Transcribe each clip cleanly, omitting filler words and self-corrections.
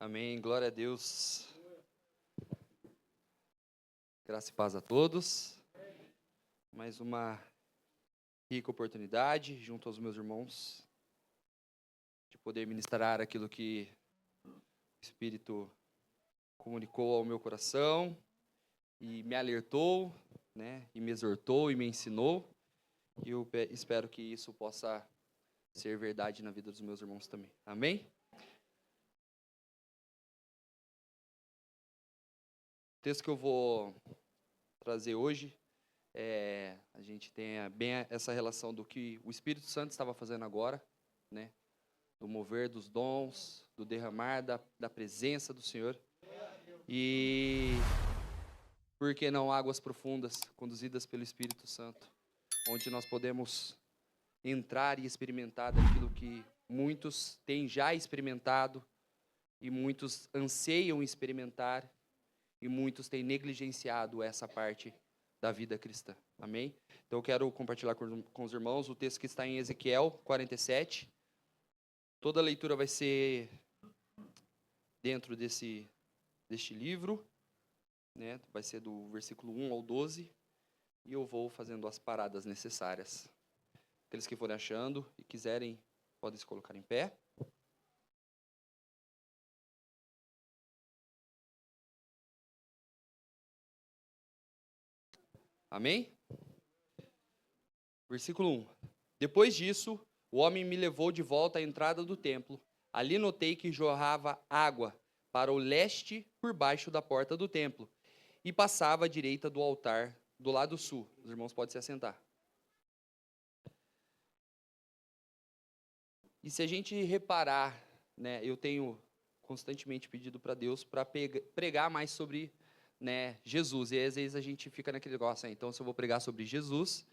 Amém, glória a Deus. Graça e paz a todos. Mais uma rica oportunidade, junto aos meus irmãos, de poder ministrar aquilo que o Espírito comunicou ao meu coração e me alertou, e me exortou e me ensinou. E eu espero que isso possa ser verdade na vida dos meus irmãos também. Amém? O texto que eu vou trazer hoje, a gente tem bem essa relação do que o Espírito Santo estava fazendo agora, do mover dos dons, do derramar da presença do Senhor. E por que não águas profundas, conduzidas pelo Espírito Santo, onde nós podemos entrar e experimentar daquilo que muitos têm já experimentado e muitos anseiam experimentar, e muitos têm negligenciado essa parte da vida cristã. Amém? Então eu quero compartilhar com os irmãos o texto que está em Ezequiel 47. Toda a leitura vai ser dentro deste livro, vai ser do versículo 1 ao 12, e eu vou fazendo as paradas necessárias. Aqueles que forem achando e quiserem, podem se colocar em pé. Amém? Versículo 1. Depois disso, o homem me levou de volta à entrada do templo. Ali notei que jorrava água para o leste por baixo da porta do templo e passava à direita do altar do lado sul. Os irmãos podem se assentar. E se a gente reparar, eu tenho constantemente pedido para Deus para pregar mais sobre Jesus. E às vezes a gente fica naquele negócio, então se eu vou pregar sobre Jesus,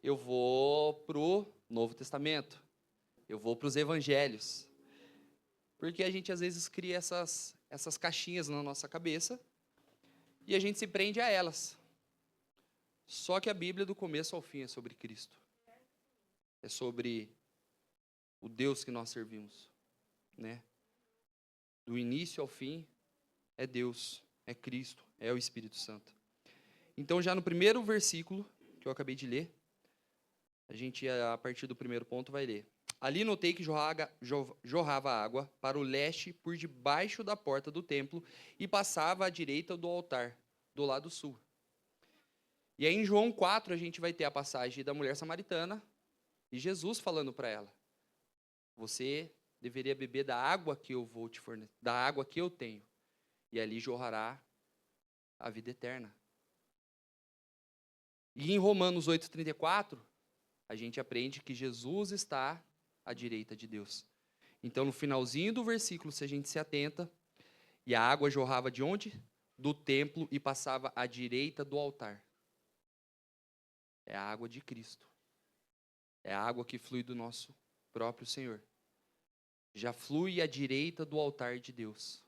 eu vou para o Novo Testamento, eu vou para os Evangelhos. Porque a gente às vezes cria essas caixinhas na nossa cabeça e a gente se prende a elas. Só que a Bíblia, do começo ao fim, é sobre Cristo. É sobre o Deus que nós servimos. Do início ao fim, é Deus, é Cristo, é o Espírito Santo. Então, já no primeiro versículo que eu acabei de ler, a gente, a partir do primeiro ponto, vai ler. Ali notei que jorrava água para o leste por debaixo da porta do templo e passava à direita do altar, do lado sul. E aí em João 4 a gente vai ter a passagem da mulher samaritana e Jesus falando para ela: você deveria beber da água que eu vou te fornecer, da água que eu tenho, e ali jorrará a vida eterna. E em Romanos 8,34, a gente aprende que Jesus está à direita de Deus. Então, no finalzinho do versículo, se a gente se atenta, e a água jorrava de onde? Do templo e passava à direita do altar. É a água de Cristo. É a água que flui do nosso próprio Senhor. Já flui à direita do altar de Deus.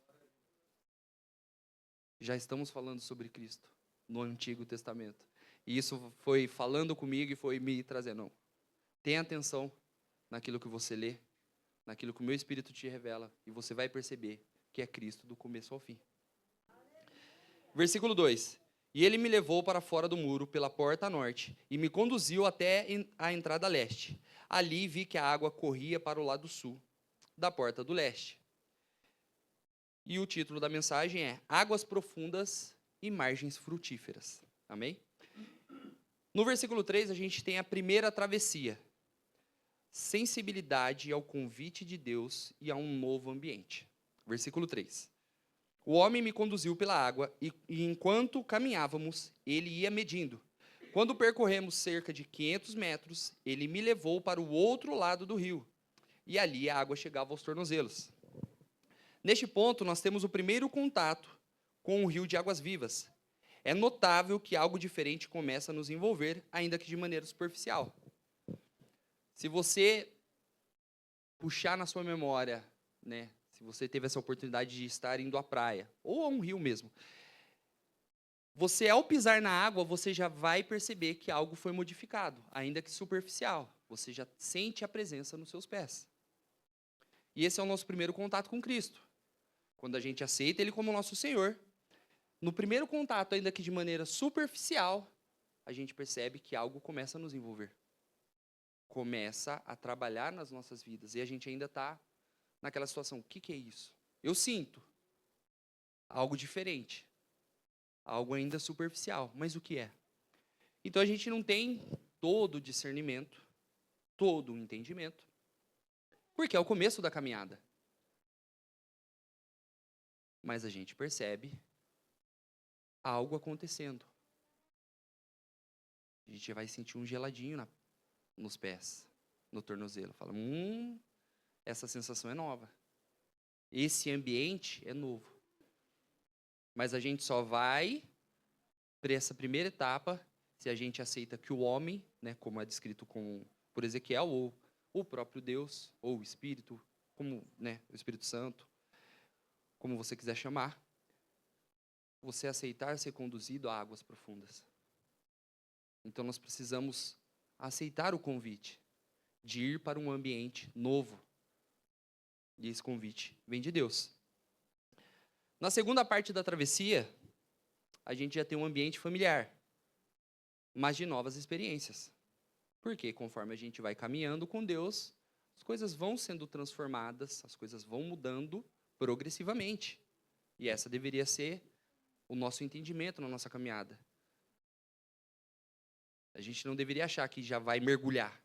Já estamos falando sobre Cristo no Antigo Testamento. E isso foi falando comigo e foi me trazendo. Tenha atenção naquilo que você lê, naquilo que o meu Espírito te revela, e você vai perceber que é Cristo do começo ao fim. Versículo 2. E ele me levou para fora do muro, pela porta norte, e me conduziu até a entrada leste. Ali vi que a água corria para o lado sul, da porta do leste. E o título da mensagem é Águas Profundas e Margens Frutíferas. Amém? No versículo 3, a gente tem a primeira travessia. Sensibilidade ao convite de Deus e a um novo ambiente. Versículo 3. O homem me conduziu pela água e enquanto caminhávamos, ele ia medindo. Quando percorremos cerca de 500 metros, ele me levou para o outro lado do rio. E ali a água chegava aos tornozelos. Neste ponto, nós temos o primeiro contato com o rio de águas vivas. É notável que algo diferente começa a nos envolver, ainda que de maneira superficial. Se você puxar na sua memória, se você teve essa oportunidade de estar indo à praia, ou a um rio mesmo, você, ao pisar na água, você já vai perceber que algo foi modificado, ainda que superficial. Você já sente a presença nos seus pés. E esse é o nosso primeiro contato com Cristo. Quando a gente aceita Ele como nosso Senhor, no primeiro contato, ainda que de maneira superficial, a gente percebe que algo começa a nos envolver. Começa a trabalhar nas nossas vidas. E a gente ainda está naquela situação. O que é isso? Eu sinto algo diferente. Algo ainda superficial. Mas o que é? Então a gente não tem todo o discernimento, todo o entendimento, porque é o começo da caminhada. Mas a gente percebe algo acontecendo. A gente vai sentir um geladinho nos pés, no tornozelo. Fala, essa sensação é nova. Esse ambiente é novo. Mas a gente só vai para essa primeira etapa se a gente aceita que o homem, né, como é descrito por Ezequiel, ou o próprio Deus, ou o Espírito, como, né, o Espírito Santo, como você quiser chamar, você aceitar ser conduzido a águas profundas. Então nós precisamos aceitar o convite de ir para um ambiente novo. E esse convite vem de Deus. Na segunda parte da travessia, a gente já tem um ambiente familiar, mas de novas experiências. Porque conforme a gente vai caminhando com Deus, as coisas vão sendo transformadas, as coisas vão mudando progressivamente. E essa deveria ser o nosso entendimento na nossa caminhada. A gente não deveria achar que já vai mergulhar.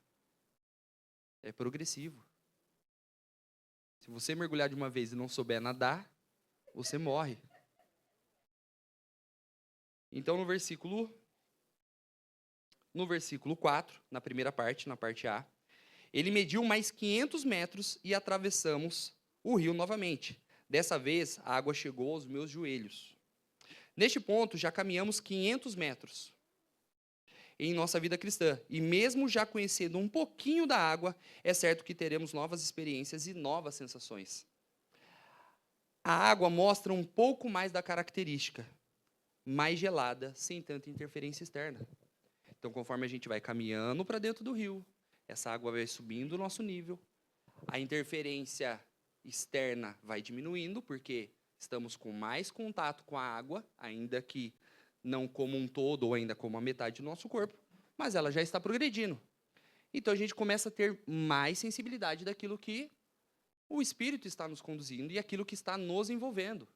É progressivo. Se você mergulhar de uma vez e não souber nadar, você morre. Então, no versículo 4, na primeira parte, na parte A, ele mediu mais 500 metros e atravessamos o rio novamente. Dessa vez, a água chegou aos meus joelhos. Neste ponto, já caminhamos 500 metros em nossa vida cristã. E mesmo já conhecendo um pouquinho da água, é certo que teremos novas experiências e novas sensações. A água mostra um pouco mais da característica, mais gelada, sem tanta interferência externa. Então, conforme a gente vai caminhando para dentro do rio, essa água vai subindo o nosso nível, a interferência externa vai diminuindo, porque estamos com mais contato com a água, ainda que não como um todo ou ainda como a metade do nosso corpo, mas ela já está progredindo. Então, a gente começa a ter mais sensibilidade daquilo que o Espírito está nos conduzindo e aquilo que está nos envolvendo.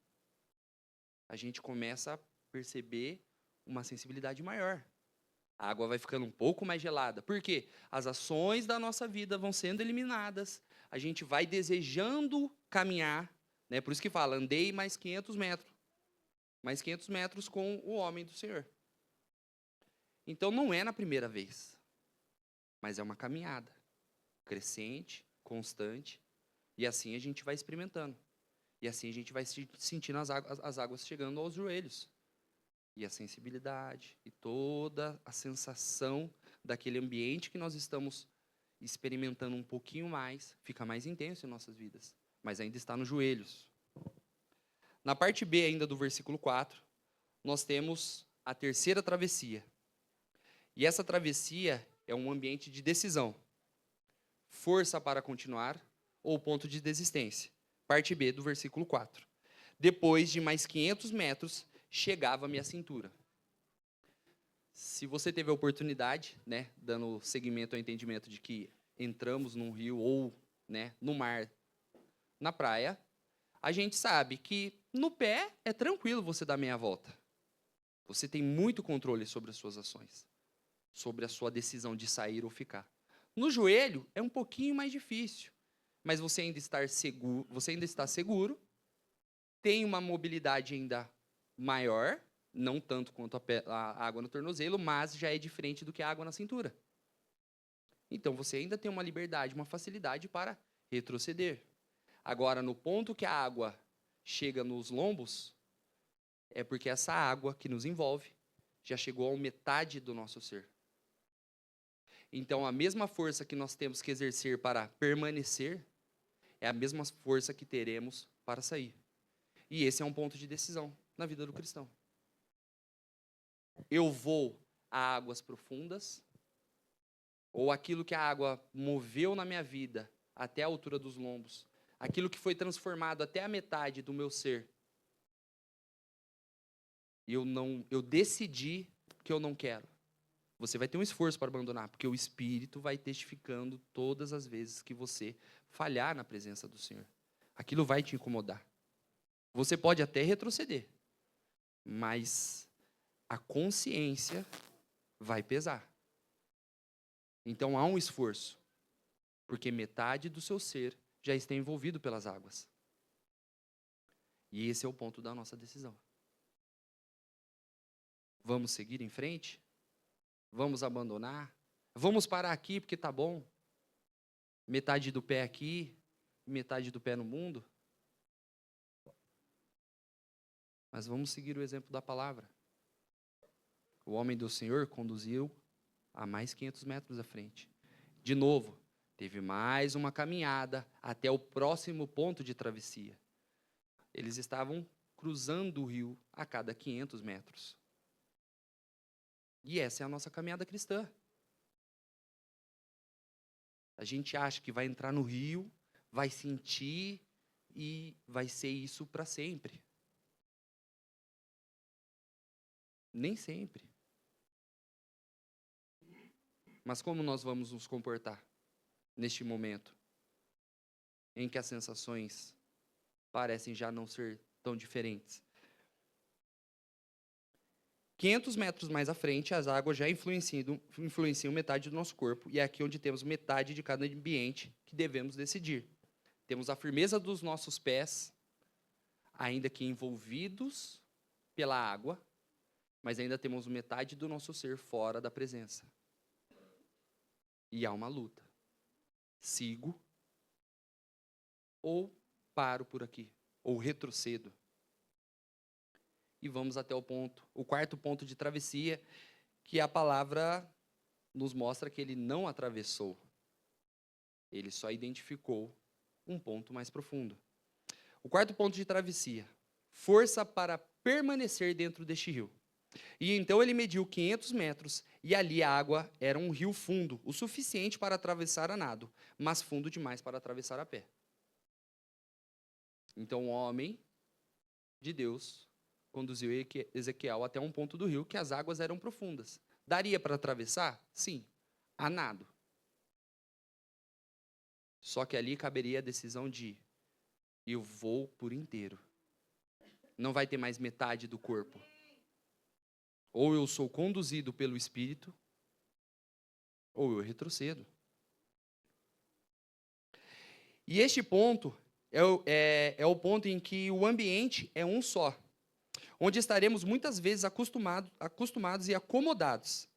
A gente começa a perceber uma sensibilidade maior. A água vai ficando um pouco mais gelada. Por quê? As ações da nossa vida vão sendo eliminadas. A gente vai desejando caminhar. Né? Por isso que fala, andei mais 500 metros. Mais 500 metros com o homem do Senhor. Então, não é na primeira vez. Mas é uma caminhada. Crescente, constante. E assim a gente vai experimentando. E assim a gente vai sentindo as águas chegando aos joelhos. E a sensibilidade, e toda a sensação daquele ambiente que nós estamos experimentando um pouquinho mais, fica mais intenso em nossas vidas. Mas ainda está nos joelhos. Na parte B ainda do versículo 4, nós temos a terceira travessia. E essa travessia é um ambiente de decisão. Força para continuar ou ponto de desistência. Parte B do versículo 4. Depois de mais 500 metros, chegava a minha cintura. Se você teve a oportunidade, né, dando seguimento ao entendimento de que entramos num rio ou, né, no mar, na praia, a gente sabe que no pé é tranquilo você dar meia volta. Você tem muito controle sobre as suas ações, sobre a sua decisão de sair ou ficar. No joelho é um pouquinho mais difícil, mas você ainda está seguro, tem uma mobilidade ainda maior, não tanto quanto a água no tornozelo, mas já é diferente do que a água na cintura. Então você ainda tem uma liberdade, uma facilidade para retroceder. Agora, no ponto que a água chega nos lombos, é porque essa água que nos envolve já chegou a metade do nosso ser. Então, a mesma força que nós temos que exercer para permanecer é a mesma força que teremos para sair. E esse é um ponto de decisão na vida do cristão. Eu vou a águas profundas, ou aquilo que a água moveu na minha vida até a altura dos lombos, aquilo que foi transformado até a metade do meu ser, eu decidi que eu não quero. Você vai ter um esforço para abandonar, porque o Espírito vai testificando todas as vezes que você falhar na presença do Senhor. Aquilo vai te incomodar. Você pode até retroceder, mas a consciência vai pesar. Então há um esforço, porque metade do seu ser já está envolvido pelas águas. E esse é o ponto da nossa decisão. Vamos seguir em frente? Vamos abandonar? Vamos parar aqui porque tá bom? Metade do pé aqui, metade do pé no mundo? Mas vamos seguir o exemplo da palavra. O homem do Senhor conduziu a mais 500 metros à frente. De novo, teve mais uma caminhada até o próximo ponto de travessia. Eles estavam cruzando o rio a cada 500 metros. E essa é a nossa caminhada cristã. A gente acha que vai entrar no rio, vai sentir e vai ser isso para sempre. Nem sempre. Mas como nós vamos nos comportar neste momento em que as sensações parecem já não ser tão diferentes? 500 metros mais à frente, as águas já influenciam metade do nosso corpo, e é aqui onde temos metade de cada ambiente que devemos decidir. Temos a firmeza dos nossos pés, ainda que envolvidos pela água, mas ainda temos metade do nosso ser fora da presença. E há uma luta. Sigo ou paro por aqui, ou retrocedo. E vamos até o quarto ponto de travessia, que a palavra nos mostra que ele não atravessou. Ele só identificou um ponto mais profundo. O quarto ponto de travessia, força para permanecer dentro deste rio. E então ele mediu 500 metros, e ali a água era um rio fundo, o suficiente para atravessar a nado, mas fundo demais para atravessar a pé. Então o homem de Deus conduziu Ezequiel até um ponto do rio que as águas eram profundas. Daria para atravessar? Sim, a nado. Só que ali caberia a decisão de eu vou por inteiro. Não vai ter mais metade do corpo. Ou eu sou conduzido pelo Espírito, ou eu retrocedo. E este ponto é o ponto em que o ambiente é um só, onde estaremos muitas vezes acostumados e acomodados.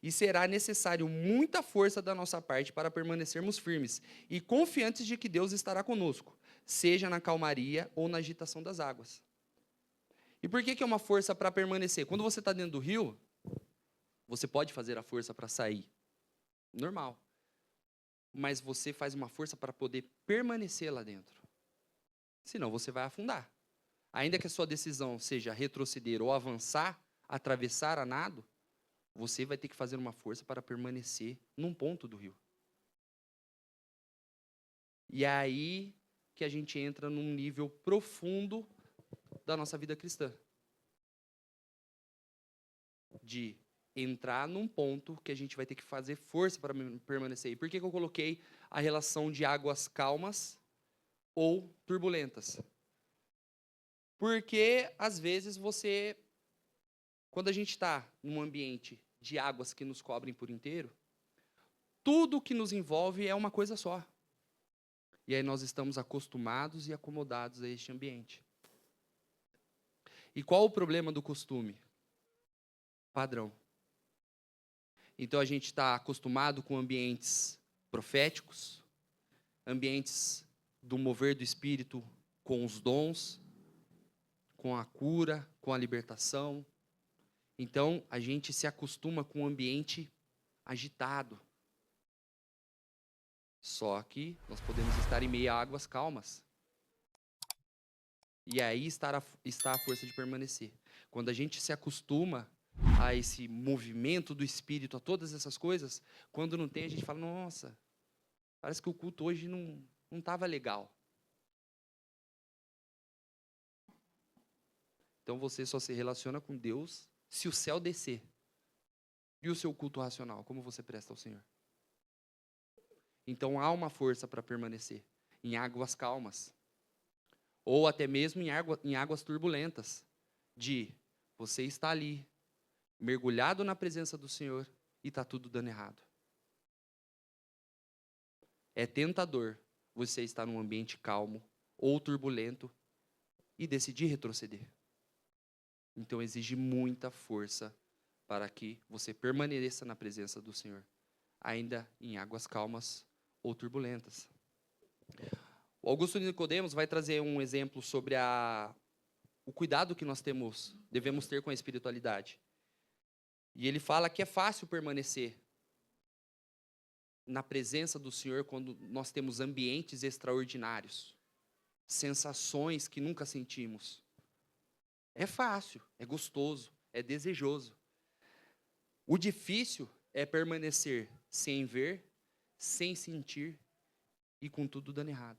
E será necessário muita força da nossa parte para permanecermos firmes e confiantes de que Deus estará conosco, seja na calmaria ou na agitação das águas. E por que é uma força para permanecer? Quando você está dentro do rio, você pode fazer a força para sair. Normal. Mas você faz uma força para poder permanecer lá dentro. Senão você vai afundar. Ainda que a sua decisão seja retroceder ou avançar, atravessar a nado, você vai ter que fazer uma força para permanecer num ponto do rio. E é aí que a gente entra num nível profundo da nossa vida cristã. De entrar num ponto que a gente vai ter que fazer força para permanecer. E por que eu coloquei a relação de águas calmas ou turbulentas? Porque, às vezes, quando a gente está num ambiente de águas que nos cobrem por inteiro, tudo que nos envolve é uma coisa só. E aí nós estamos acostumados e acomodados a este ambiente. E qual o problema do costume? Padrão. Então a gente está acostumado com ambientes proféticos, ambientes do mover do Espírito com os dons, com a cura, com a libertação. Então a gente se acostuma com um ambiente agitado. Só que nós podemos estar em meio a águas calmas. E aí está a força de permanecer. Quando a gente se acostuma a esse movimento do Espírito, a todas essas coisas, quando não tem, a gente fala, nossa, parece que o culto hoje não estava legal. Então você só se relaciona com Deus se o céu descer. E o seu culto racional, como você presta ao Senhor? Então há uma força para permanecer em águas calmas. Ou até mesmo em águas turbulentas. De você estar ali, mergulhado na presença do Senhor, e está tudo dando errado. É tentador você estar num ambiente calmo ou turbulento e decidir retroceder. Então exige muita força para que você permaneça na presença do Senhor, ainda em águas calmas ou turbulentas. O Augusto Nicodemos vai trazer um exemplo sobre o cuidado que nós devemos ter com a espiritualidade. E ele fala que é fácil permanecer na presença do Senhor quando nós temos ambientes extraordinários, sensações que nunca sentimos. É fácil, é gostoso, é desejoso. O difícil é permanecer sem ver, sem sentir e com tudo dando errado.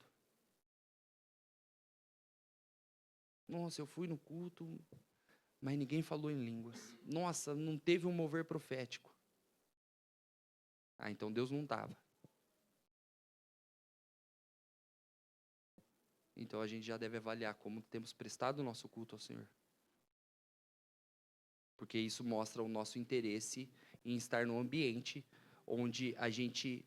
Nossa, eu fui no culto, mas ninguém falou em línguas. Nossa, não teve um mover profético. Ah, então Deus não estava. Então a gente já deve avaliar como temos prestado o nosso culto ao Senhor. Porque isso mostra o nosso interesse em estar num ambiente onde a gente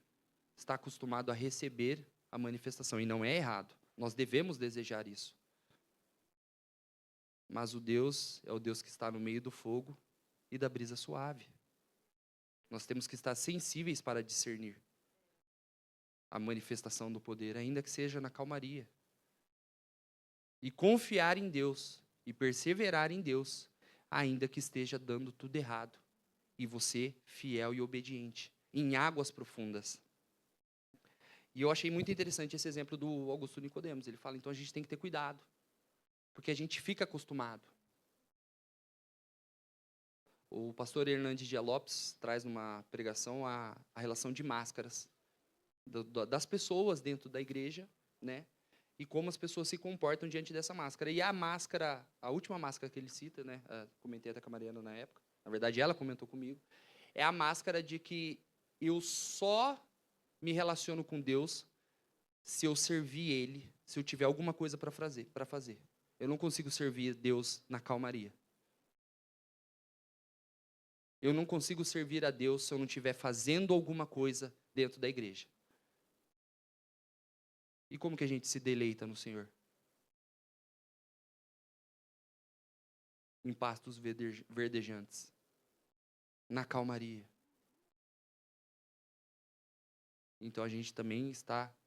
está acostumado a receber a manifestação. E não é errado. Nós devemos desejar isso. Mas o Deus é o Deus que está no meio do fogo e da brisa suave. Nós temos que estar sensíveis para discernir a manifestação do poder, ainda que seja na calmaria. E confiar em Deus e perseverar em Deus, ainda que esteja dando tudo errado. E você fiel e obediente, em águas profundas. E eu achei muito interessante esse exemplo do Augusto Nicodemos. Ele fala, então a gente tem que ter cuidado. Porque a gente fica acostumado. O pastor Hernandes Dias Lopes traz numa pregação a relação de máscaras das pessoas dentro da igreja, né? E como as pessoas se comportam diante dessa máscara. E a máscara, a última máscara que ele cita, né? Comentei até com a Mariana na época, na verdade ela comentou comigo, é a máscara de que eu só me relaciono com Deus se eu servir Ele, se eu tiver alguma coisa para fazer. Eu não consigo servir Deus na calmaria. Eu não consigo servir a Deus se eu não estiver fazendo alguma coisa dentro da igreja. E como que a gente se deleita no Senhor? Em pastos verdejantes. Na calmaria. Então a gente também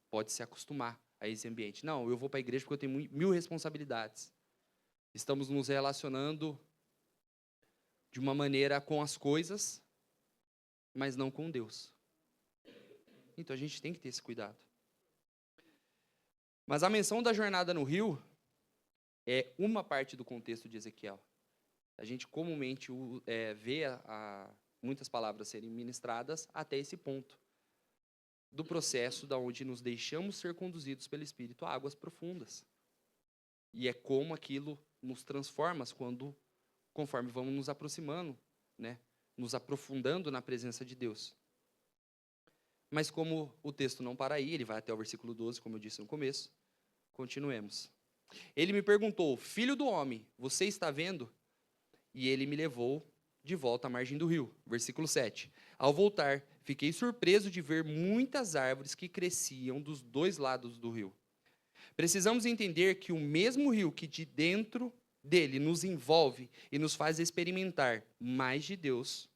pode se acostumar a esse ambiente. Não, eu vou para a igreja porque eu tenho 1000 responsabilidades. Estamos nos relacionando de uma maneira com as coisas, mas não com Deus. Então a gente tem que ter esse cuidado. Mas a menção da jornada no rio é uma parte do contexto de Ezequiel. A gente comumente vê muitas palavras serem ministradas até esse ponto do processo da onde nos deixamos ser conduzidos pelo Espírito a águas profundas. E é como aquilo nos transforma conforme vamos nos aproximando, né? Nos aprofundando na presença de Deus. Mas como o texto não para aí, ele vai até o versículo 12, como eu disse no começo, continuemos. Ele me perguntou, filho do homem, você está vendo? E ele me levou de volta à margem do rio. Versículo 7. Ao voltar, fiquei surpreso de ver muitas árvores que cresciam dos dois lados do rio. Precisamos entender que o mesmo rio que de dentro dele nos envolve e nos faz experimentar mais de Deus,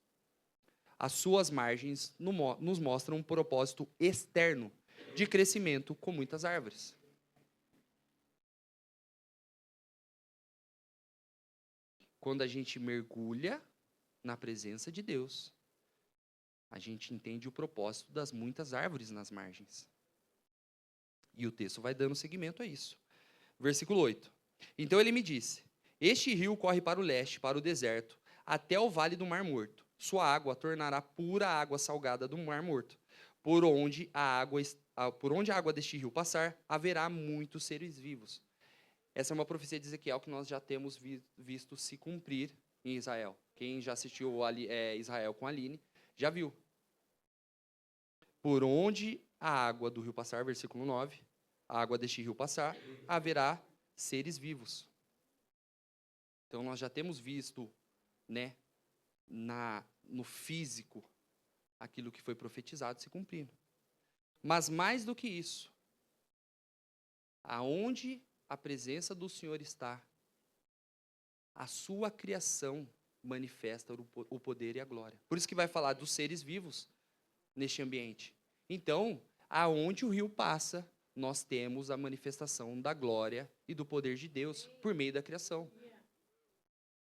as suas margens nos mostram um propósito externo de crescimento com muitas árvores. Quando a gente mergulha na presença de Deus, a gente entende o propósito das muitas árvores nas margens. E o texto vai dando seguimento a isso. Versículo 8. Então ele me disse, este rio corre para o leste, para o deserto, até o vale do Mar Morto. Sua água tornará pura a água salgada do Mar Morto. Por onde a água deste rio passar, haverá muitos seres vivos. Essa é uma profecia de Ezequiel que nós já temos visto se cumprir em Israel. Quem já assistiu Israel com a Aline, já viu. Por onde a água do rio passar, versículo 9, a água deste rio passar, haverá seres vivos. Então, nós já temos visto, né, no físico, aquilo que foi profetizado se cumprindo. Mas mais do que isso, aonde a presença do Senhor está, a sua criação manifesta o poder e a glória. Por isso que vai falar dos seres vivos neste ambiente. Então, aonde o rio passa, nós temos a manifestação da glória e do poder de Deus por meio da criação.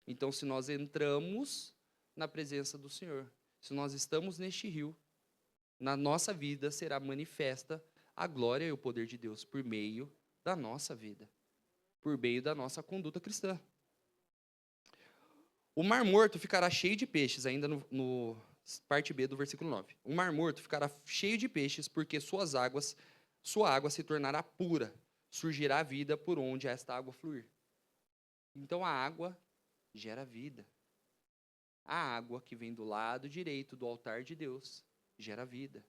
Então, se nós entramos na presença do Senhor, se nós estamos neste rio, na nossa vida será manifesta a glória e o poder de Deus por meio da nossa vida, por meio da nossa conduta cristã. O Mar Morto ficará cheio de peixes, ainda no parte B do versículo 9. O Mar Morto ficará cheio de peixes, porque sua água se tornará pura, surgirá vida por onde esta água fluir. Então a água gera vida. A água que vem do lado direito do altar de Deus gera vida.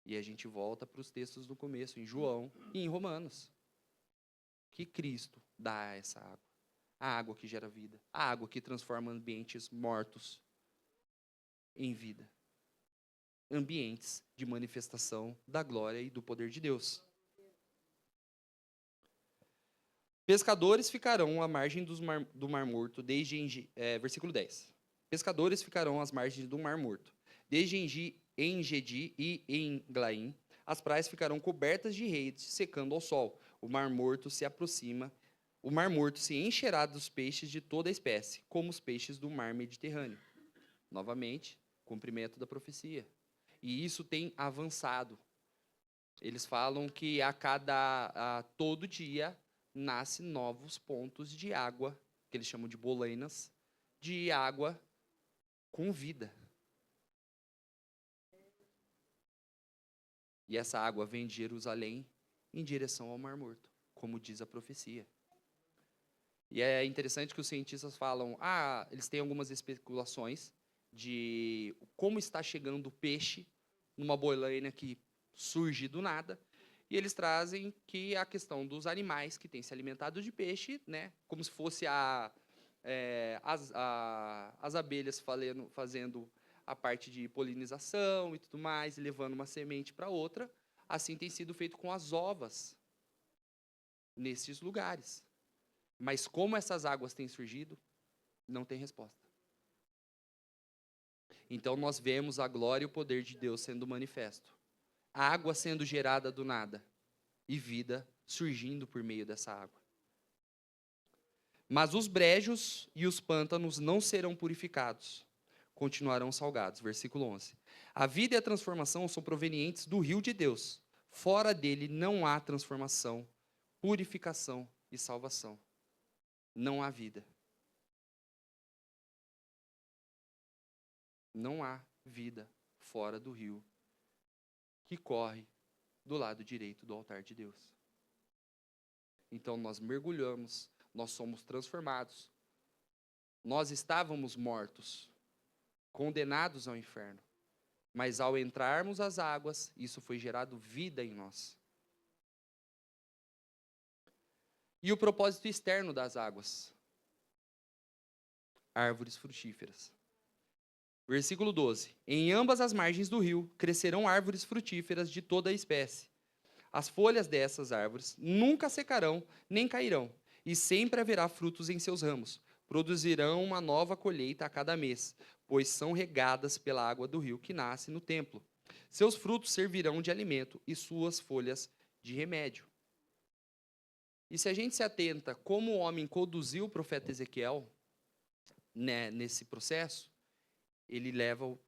E a gente volta para os textos do começo, em João e em Romanos. Que Cristo dá essa água. A água que gera vida. A água que transforma ambientes mortos em vida. Ambientes de manifestação da glória e do poder de Deus. Pescadores ficarão à margem do Mar Morto, versículo 10. Pescadores ficarão às margens do Mar Morto, desde Engedi e Englaim. As praias ficarão cobertas de redes, secando ao sol. O Mar Morto se aproxima. O Mar Morto se encherá dos peixes de toda a espécie, como os peixes do mar Mediterrâneo. Novamente, cumprimento da profecia. E isso tem avançado. Eles falam que todo dia nasce novos pontos de água, que eles chamam de bolainas, de água com vida. E essa água vem de Jerusalém em direção ao Mar Morto, como diz a profecia. E é interessante que os cientistas falam, eles têm algumas especulações de como está chegando o peixe numa boleina que surge do nada, e eles trazem que a questão dos animais que têm se alimentado de peixe, né, como se fosse as abelhas fazendo a parte de polinização e tudo mais, e levando uma semente para outra, assim tem sido feito com as ovas nesses lugares. Mas como essas águas têm surgido, não tem resposta. Então nós vemos a glória e o poder de Deus sendo manifesto. A água sendo gerada do nada e vida surgindo por meio dessa água. Mas os brejos e os pântanos não serão purificados, continuarão salgados. Versículo 11. A vida e a transformação são provenientes do rio de Deus. Fora dele não há transformação, purificação e salvação. Não há vida. Não há vida fora do rio que corre do lado direito do altar de Deus. Então nós mergulhamos, nós somos transformados. Nós estávamos mortos, condenados ao inferno. Mas ao entrarmos às águas, isso foi gerado vida em nós. E o propósito externo das águas? Árvores frutíferas. Versículo 12. Em ambas as margens do rio crescerão árvores frutíferas de toda a espécie. As folhas dessas árvores nunca secarão, nem cairão, e sempre haverá frutos em seus ramos. Produzirão uma nova colheita a cada mês, pois são regadas pela água do rio que nasce no templo. Seus frutos servirão de alimento e suas folhas de remédio. E se a gente se atenta como o homem conduziu o profeta Ezequiel, né, nesse processo, ele leva,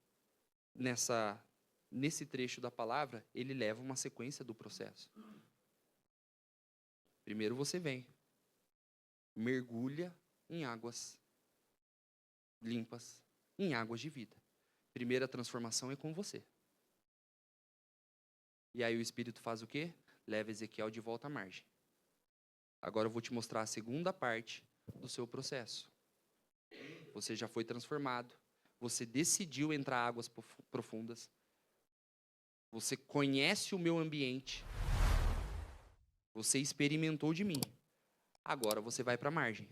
nesse trecho da palavra, ele leva uma sequência do processo. Primeiro você vem, mergulha em águas limpas, em águas de vida. Primeira transformação é com você. E aí o Espírito faz o quê? Leva Ezequiel de volta à margem. Agora eu vou te mostrar a segunda parte do seu processo. Você já foi transformado. Você decidiu entrar em águas profundas. Você conhece o meu ambiente. Você experimentou de mim. Agora você vai para a margem.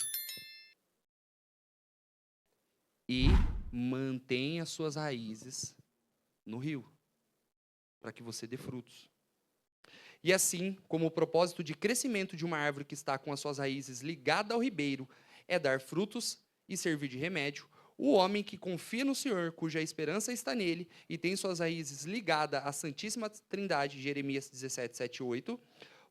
E mantenha suas raízes no rio, para que você dê frutos. E assim como o propósito de crescimento de uma árvore que está com as suas raízes ligada ao ribeiro é dar frutos e servir de remédio, o homem que confia no Senhor, cuja esperança está nele e tem suas raízes ligadas à Santíssima Trindade, Jeremias 17, 7 e 8,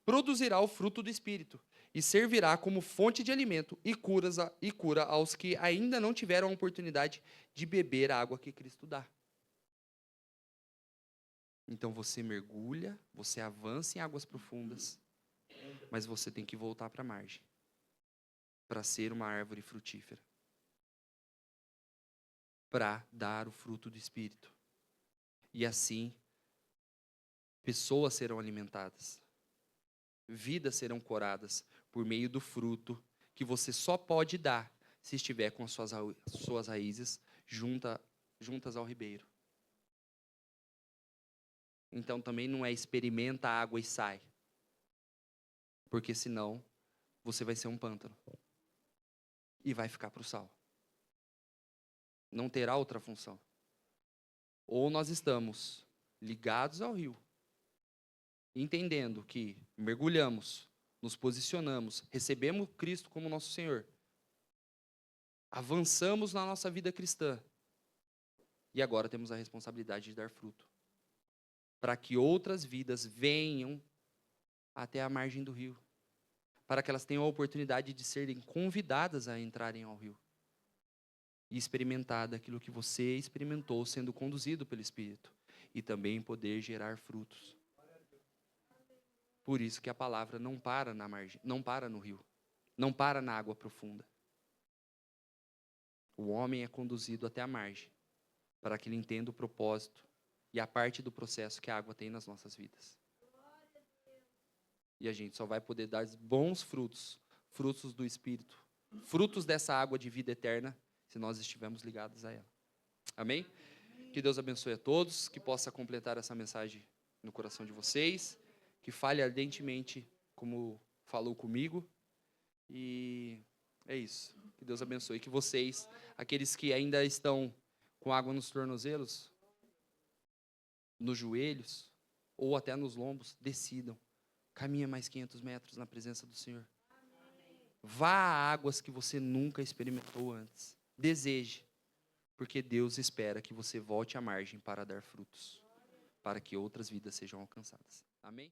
produzirá o fruto do Espírito e servirá como fonte de alimento e cura aos que ainda não tiveram a oportunidade de beber a água que Cristo dá. Então você mergulha, você avança em águas profundas, mas você tem que voltar para a margem para ser uma árvore frutífera, para dar o fruto do Espírito. E assim, pessoas serão alimentadas, vidas serão curadas por meio do fruto que você só pode dar se estiver com as suas raízes juntas ao ribeiro. Então também não é experimenta a água e sai, porque senão você vai ser um pântano e vai ficar para o sal. Não terá outra função. Ou nós estamos ligados ao rio, entendendo que mergulhamos, nos posicionamos, recebemos Cristo como nosso Senhor, avançamos na nossa vida cristã e agora temos a responsabilidade de dar fruto, para que outras vidas venham até a margem do rio, para que elas tenham a oportunidade de serem convidadas a entrarem ao rio e experimentar daquilo que você experimentou sendo conduzido pelo Espírito e também poder gerar frutos. Por isso que a palavra não para na margem, não para no rio, não para na água profunda. O homem é conduzido até a margem para que ele entenda o propósito e a parte do processo que a água tem nas nossas vidas. E a gente só vai poder dar bons frutos, frutos do Espírito, frutos dessa água de vida eterna, se nós estivermos ligados a ela. Amém? Que Deus abençoe a todos, que possa completar essa mensagem no coração de vocês, que fale ardentemente como falou comigo. E é isso. Que Deus abençoe. Que vocês, aqueles que ainda estão com água nos tornozelos, nos joelhos, ou até nos lombos, decidam. Caminha mais 500 metros na presença do Senhor. Vá a águas que você nunca experimentou antes. Deseje, porque Deus espera que você volte à margem para dar frutos, para que outras vidas sejam alcançadas. Amém?